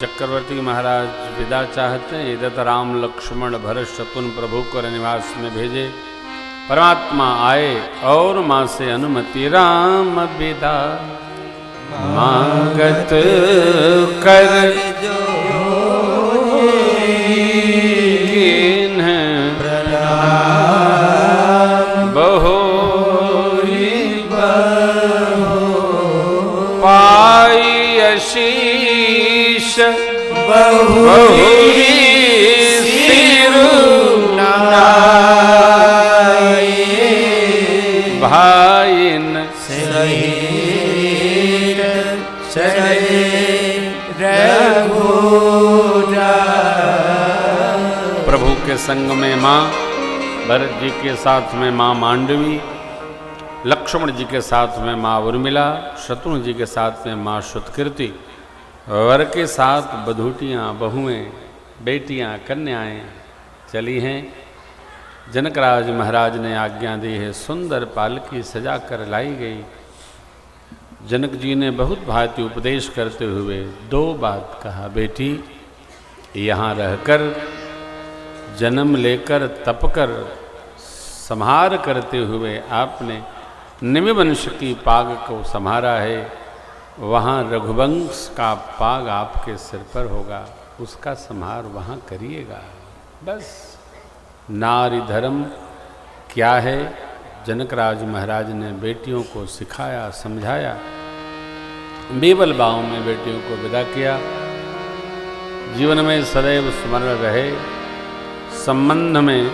चक्रवर्ती महाराज विदा चाहते हैं। इधर राम लक्ष्मण भरत शत्रुघ्न प्रभु को निवास में भेजे। परमात्मा आए और माँ से अनुमति राम विदा मांगत कर बहुरी पाई आशीष बहुरी भाइन सहीर चले प्रभु के संग में माँ भरत जी के साथ में माँ मांडवी, लक्ष्मण जी के साथ में माँ उर्मिला, शत्रुघ्न जी के साथ में माँ श्रुतकीर्ति, वर के साथ बधूटियाँ बहुएं बेटियाँ कन्याएं चली हैं। जनकराज महाराज ने आज्ञा दी है, सुंदर पालकी सजा कर लाई गई। जनक जी ने बहुत भांति उपदेश करते हुए दो बात कहा, बेटी यहाँ रहकर जन्म लेकर तपकर संहार करते हुए आपने निमि वंश की पाग को संहारा है, वहाँ रघुवंश का पाग आपके सिर पर होगा, उसका संहार वहाँ करिएगा। बस नारी धर्म क्या है, जनकराज महाराज ने बेटियों को सिखाया समझाया। बीबल बाव में बेटियों को विदा किया। जीवन में सदैव स्मरण रहे, संबंध में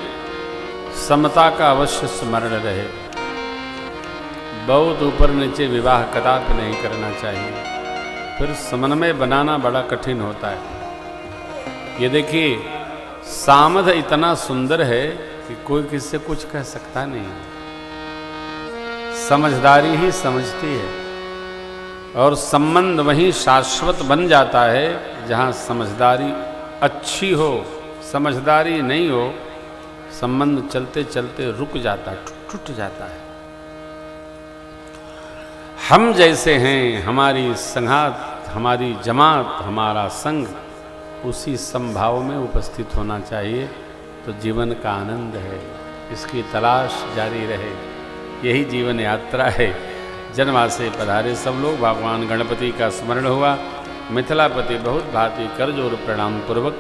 समता का अवश्य स्मरण रहे। बहुत ऊपर नीचे विवाह कदापि नहीं करना चाहिए, फिर समन्वय बनाना बड़ा कठिन होता है। ये देखिए, सामध इतना सुंदर है कि कोई किससे कुछ कह सकता नहीं। समझदारी ही समझती है, और संबंध वहीं शाश्वत बन जाता है जहाँ समझदारी अच्छी हो। समझदारी नहीं हो, संबंध चलते चलते रुक जाता, टूट जाता है। हम जैसे हैं, हमारी संघात, हमारी जमात, हमारा संग उसी समभाव में उपस्थित होना चाहिए, तो जीवन का आनंद है। इसकी तलाश जारी रहे, यही जीवन यात्रा है। जन्मासे पधारे सब लोग, भगवान गणपति का स्मरण हुआ। मिथिलापति बहुत भांति करजोर प्रणाम पूर्वक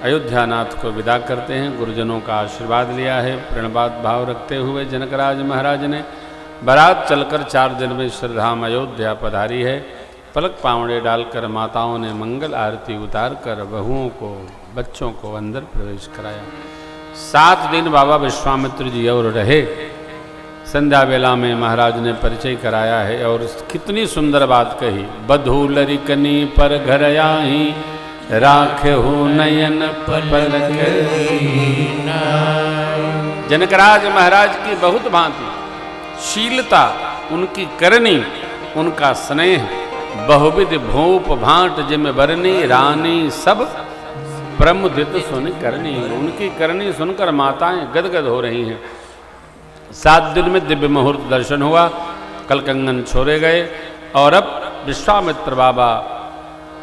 अयोध्यानाथ को विदा करते हैं। गुरुजनों का आशीर्वाद लिया है। प्रणवाद भाव रखते हुए जनकराज महाराज ने बारात चलकर 4 दिन में श्रीधाम अयोध्या पधारी है। पलक पावड़े डालकर माताओं ने मंगल आरती उतार कर बहुओं को, बच्चों को अंदर प्रवेश कराया। 7 दिन बाबा विश्वामित्र जी और रहे। संध्या वेला में महाराज ने परिचय कराया है, और कितनी सुंदर बात कही, बधूलरी कनी पर घर आई राखे हो नयन पलक। जनकराज महाराज की बहुत भांति शीलता, उनकी करनी, उनका स्नेह, बहुविध भूप भांट जिम बरनी रानी सब प्रमुदित सुन करनी। उनकी करनी सुनकर माताएं गदगद हो रही हैं। 7 दिन में दिव्य मुहूर्त दर्शन हुआ, कल कंगन छोड़े गए, और अब विश्वामित्र बाबा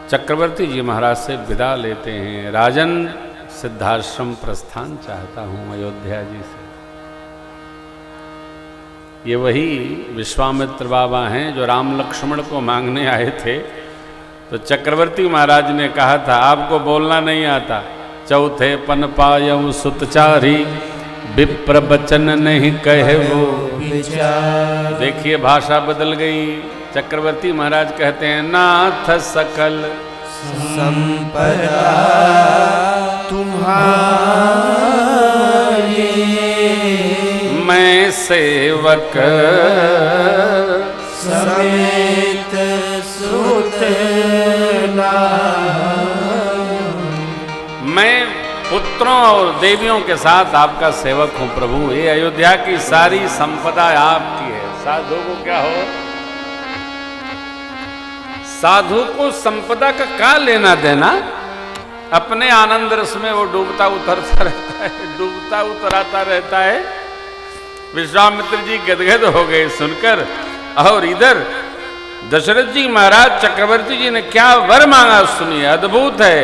चक्रवर्ती जी महाराज से विदा लेते हैं। राजन, सिद्धाश्रम प्रस्थान चाहता हूँ अयोध्या जी से। ये वही विश्वामित्र बाबा हैं जो राम लक्ष्मण को मांगने आए थे। तो चक्रवर्ती महाराज ने कहा था, आपको बोलना नहीं आता, चौथे पन पायऊ सुतचारी विप्र बचन नहीं कहे वो। देखिए भाषा बदल गई। चक्रवर्ती महाराज कहते हैं, नाथ सकल संपदा तुम्हारी, मैं सेवक समेत सुत मैं पुत्रों और देवियों के साथ आपका सेवक हूँ प्रभु। ये अयोध्या की सारी संपदा आपकी है। साधु को क्या हो, साधु को संपदा का क्या लेना देना, अपने आनंद रस में वो डूबता उतरता रहता है, डूबता उतराता रहता है। विश्वामित्र जी गदगद हो गए सुनकर, और इधर दशरथ जी महाराज चक्रवर्ती जी ने क्या वर मांगा सुनिए, अद्भुत है।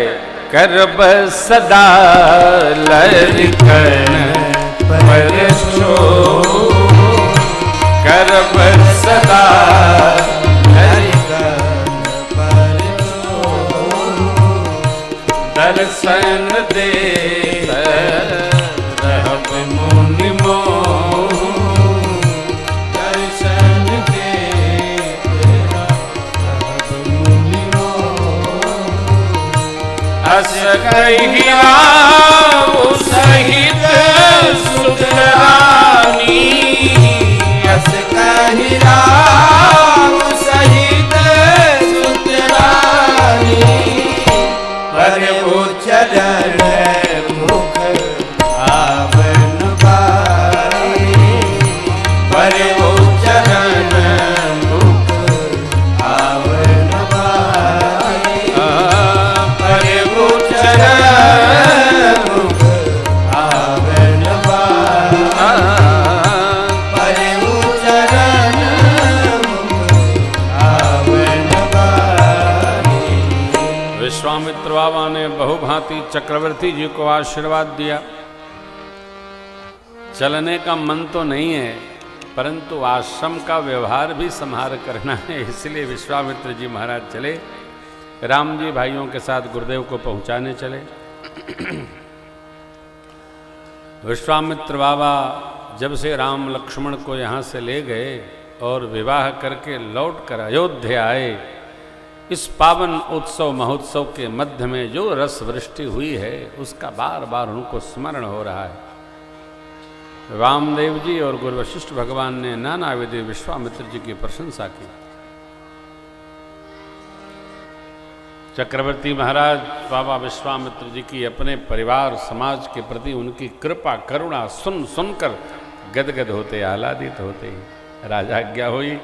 करब सदा लरिकन परशो, करब सदा लरिकन परशो, दर्शन दे रहब मुनि मोह, दर्शन दे रहब मुनि मोह। अस कहिया सहित सुतरानी, अस कहिया सहित सुतरानी, पर वो चरण मुख आवन बारी, पर वो चरण मुख आवन बारी, पर वो चरण मुख आवन बारी, पर वो चरण मुख आवन बारी। विश्वामित्र बाबा ने बहुभांति चक्रवर्ती जी को आशीर्वाद दिया। चलने का मन तो नहीं है, परंतु आश्रम का व्यवहार भी संहार करना है, इसलिए विश्वामित्र जी महाराज चले। राम जी भाइयों के साथ गुरुदेव को पहुंचाने चले। विश्वामित्र बाबा जब से राम लक्ष्मण को यहाँ से ले गए और विवाह करके लौट कर अयोध्या आए, इस पावन उत्सव महोत्सव के मध्य में जो रस वृष्टि हुई है उसका बार बार उनको स्मरण हो रहा है। वामदेव जी और गुरु वशिष्ठ भगवान ने नाना विधि विश्वामित्र जी की प्रशंसा की। चक्रवर्ती महाराज बाबा विश्वामित्र जी की अपने परिवार समाज के प्रति उनकी कृपा करुणा सुन सुनकर गदगद होते, आह्लादित होते ही राजाज्ञा हुई।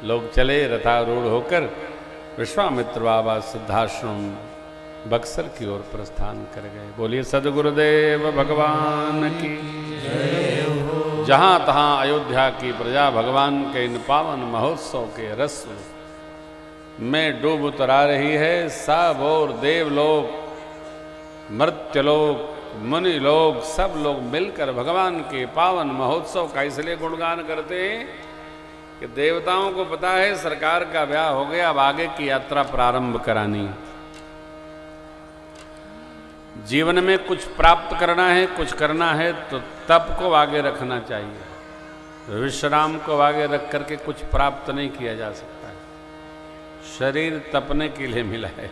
लोग चले रथारूढ़ होकर। विश्वामित्र बाबा सिद्धाश्रम बक्सर की ओर प्रस्थान कर गए। बोलिए सद्गुरुदेव भगवान की जहाँ तहाँ अयोध्या की प्रजा भगवान के इन पावन महोत्सव के रस में डूब उतरा रही है। सब और देवलोक, मर्त्यलोक, मुनि लोग, सब लोग मिलकर भगवान के पावन महोत्सव का इसलिए गुणगान करते हैं कि देवताओं को पता है सरकार का ब्याह हो गया, अब आगे की यात्रा प्रारंभ करानी है। जीवन में कुछ प्राप्त करना है, कुछ करना है तो तप को आगे रखना चाहिए। विश्राम को आगे रख करके कुछ प्राप्त नहीं किया जा सकता है। शरीर तपने के लिए मिला है,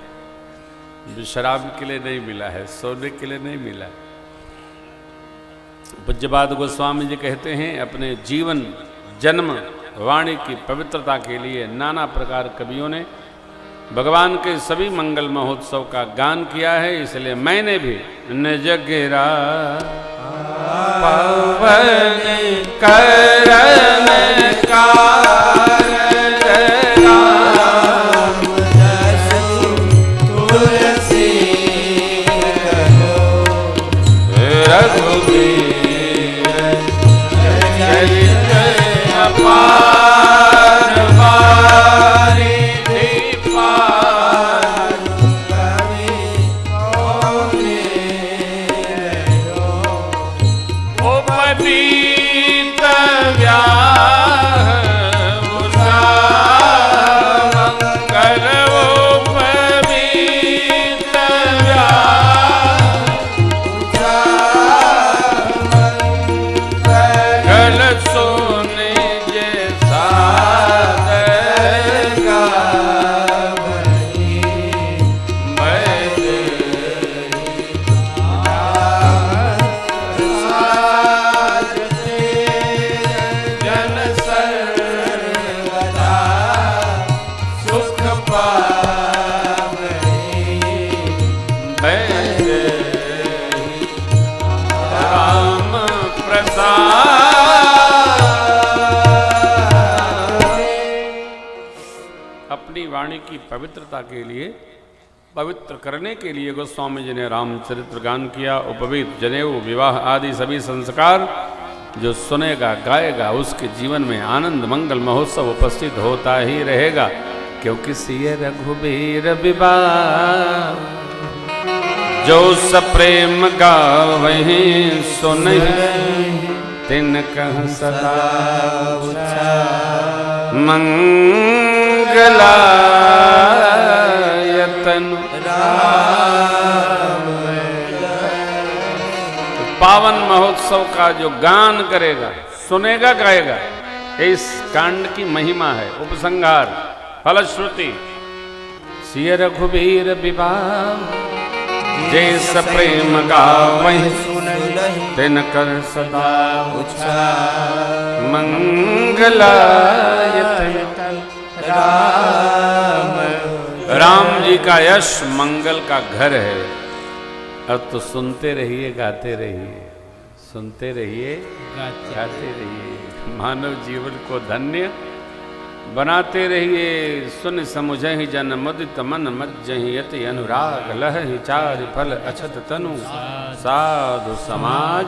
विश्राम के लिए नहीं मिला है, सोने के लिए नहीं मिला है। पूज्यपाद गोस्वामी जी कहते हैं अपने जीवन जन्म वाणी की पवित्रता के लिए नाना प्रकार कवियों ने भगवान के सभी मंगल महोत्सव का गान किया है। इसलिए मैंने भी निज गिरा पवन करन की पवित्रता के लिए, पवित्र करने के लिए गोस्वामी जी ने रामचरित्र गान किया। उपवीत, जनेऊ, विवाह आदि सभी संस्कार जो सुनेगा गाएगा उसके जीवन में आनंद मंगल महोत्सव उपस्थित होता ही रहेगा। क्योंकि सिय रघुबीर विवाह जो सप्रेम गावहि सुनहि तिन कह सदा मंगलायतन। पावन महोत्सव का जो गान करेगा, सुनेगा, गाएगा, इस कांड की महिमा है। उपसंहार फलश्रुति सिय रघुबीर विवाह जे सप्रेम गावहि तिन कर सदा मंगलायतन। राम जी का यश मंगल का घर है। अब तो सुनते रहिए, गाते रहिए, सुनते रहिए, गाते रहिए, मानव जीवन को धन्य बनाते रहिए। सुन समुझहि जन मुदित मन मज्जहि यति अनुराग लहहि चारि फल अछत तनु साधु समाज